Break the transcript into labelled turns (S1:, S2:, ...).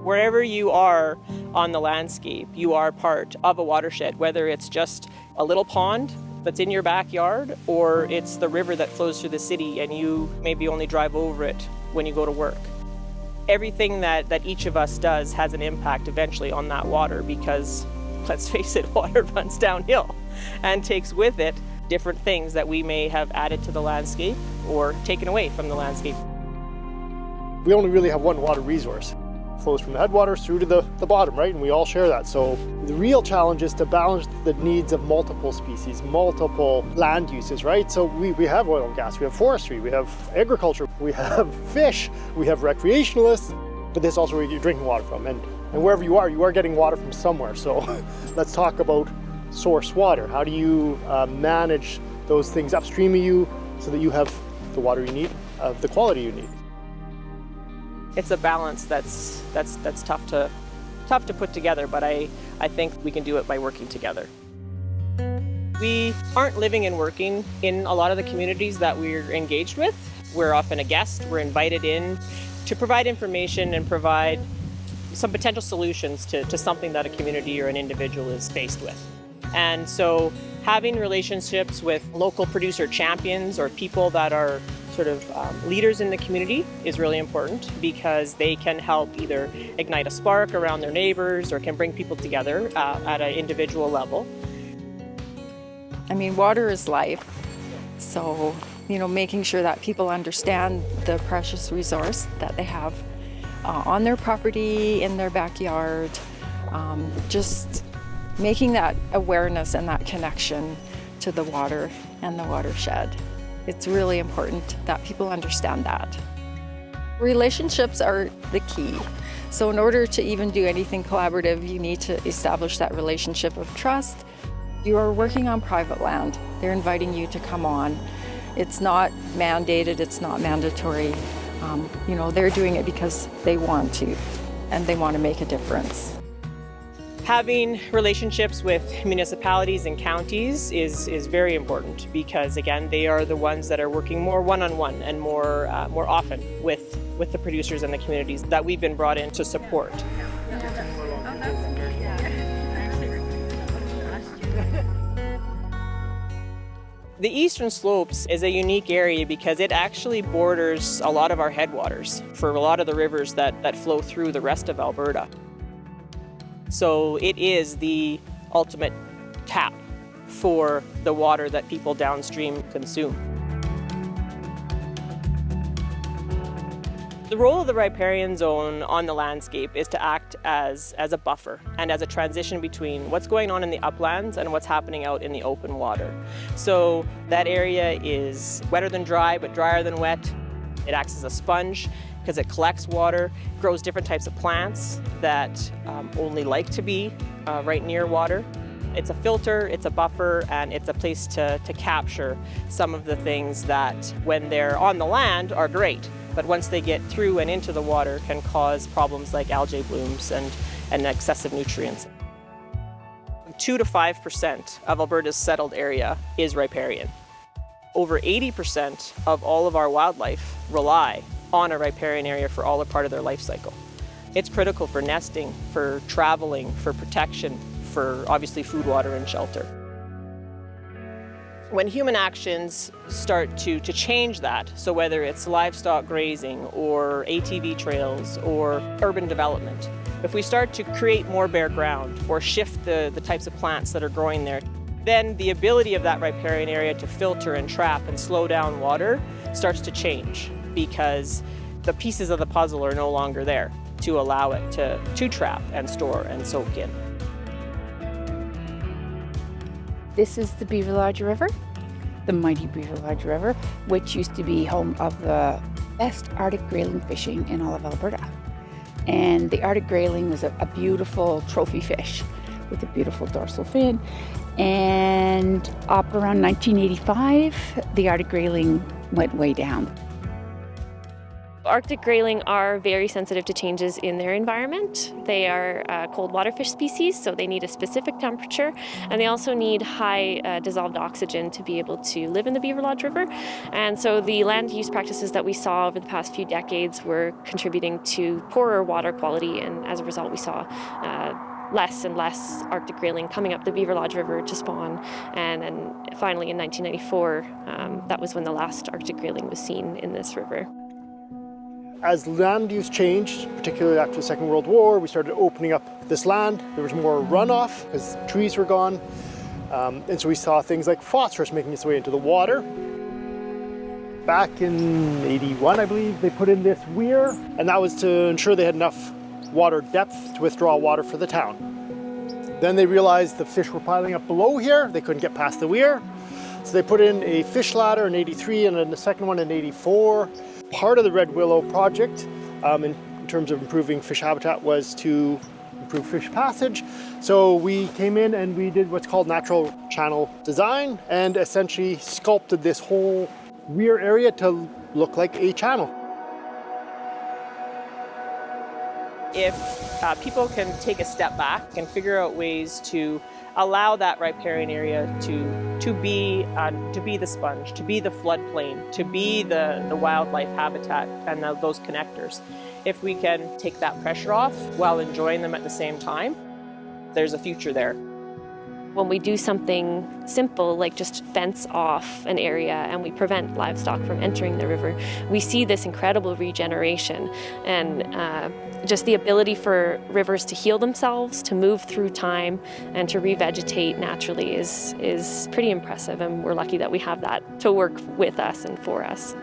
S1: Wherever you are on the landscape, you are part of a watershed, whether it's just a little pond that's in your backyard or it's the river that flows through the city and you maybe only drive over it when you go to work. Everything that each of us does has an impact eventually on that water because, let's face it, water runs downhill and takes with it different things that we may have added to the landscape or taken away from the landscape.
S2: We only really have one water resource. It flows from the headwaters through to the bottom, right? And we all share that. So the real challenge is to balance the needs of multiple species, multiple land uses, right? So we have oil and gas, we have forestry, we have agriculture, we have fish, we have recreationalists, but this is also where you're drinking water from. And wherever you are getting water from somewhere. So let's talk about source water. How do you manage those things upstream of you so that you have the water you need, of the quality you need?
S1: It's a balance that's tough to put together, but I think we can do it by working together. We aren't living and working in a lot of the communities that we're engaged with. We're often a guest, we're invited in to provide information and provide some potential solutions to something that a community or an individual is faced with. And so having relationships with local producer champions or people that are sort of leaders in the community is really important because they can help either ignite a spark around their neighbors or can bring people together at an individual level.
S3: I mean, water is life. So, making sure that people understand the precious resource that they have on their property, in their backyard, just making that awareness and that connection to the water and the watershed. It's really important that people understand that. Relationships are the key. So in order to even do anything collaborative, you need to establish that relationship of trust. You are working on private land. They're inviting you to come on. It's not mandated, it's not mandatory. They're doing it because they want to, and they want to make a difference.
S1: Having relationships with municipalities and counties is very important because, again, they are the ones that are working more one-on-one and more often with the producers and the communities that we've been brought in to support. The Eastern Slopes is a unique area because it actually borders a lot of our headwaters for a lot of the rivers that flow through the rest of Alberta. So it is the ultimate tap for the water that people downstream consume. The role of the riparian zone on the landscape is to act as a buffer and as a transition between what's going on in the uplands and what's happening out in the open water. So that area is wetter than dry, but drier than wet. It acts as a sponge because it collects water, grows different types of plants that only like to be right near water. It's a filter, it's a buffer, and it's a place to capture some of the things that, when they're on the land, are great. But once they get through and into the water, can cause problems like algae blooms and excessive nutrients. 2 to 5% of Alberta's settled area is riparian. Over 80% of all of our wildlife rely on a riparian area for all or part of their life cycle. It's critical for nesting, for traveling, for protection, for obviously food, water, and shelter. When human actions start to change that, so whether it's livestock grazing or ATV trails or urban development, if we start to create more bare ground or shift the types of plants that are growing there, then the ability of that riparian area to filter and trap and slow down water starts to change because the pieces of the puzzle are no longer there to allow it to trap and store and soak in.
S4: This is the Beaverlodge River, the mighty Beaverlodge River, which used to be home of the best Arctic grayling fishing in all of Alberta. And the Arctic grayling was a beautiful trophy fish with a beautiful dorsal fin. And up around 1985, the Arctic grayling went way down.
S5: Arctic grayling are very sensitive to changes in their environment. They are cold water fish species, so they need a specific temperature, and they also need high dissolved oxygen to be able to live in the Beaverlodge River. And so the land use practices that we saw over the past few decades were contributing to poorer water quality, and as a result we saw less and less Arctic grayling coming up the Beaverlodge River to spawn. And then finally in 1994, that was when the last Arctic grayling was seen in this river.
S2: As land use changed, particularly after the Second World War, we started opening up this land. There was more runoff because trees were gone. And so we saw things like phosphorus making its way into the water. Back in '81, I believe, they put in this weir, and that was to ensure they had enough water depth to withdraw water for the town. Then they realized the fish were piling up below here. They couldn't get past the weir. So they put in a fish ladder in '83 and then the second one in '84. Part of the Red Willow project in terms of improving fish habitat was to improve fish passage. So we came in and we did what's called natural channel design and essentially sculpted this whole weir area to look like a channel.
S1: If people can take a step back and figure out ways to allow that riparian area to be the sponge, to be the floodplain, to be the wildlife habitat and those connectors. If we can take that pressure off while enjoying them at the same time, there's a future there.
S5: When we do something simple like just fence off an area and we prevent livestock from entering the river, we see this incredible regeneration and just the ability for rivers to heal themselves, to move through time, and to revegetate naturally is pretty impressive, and we're lucky that we have that to work with us and for us.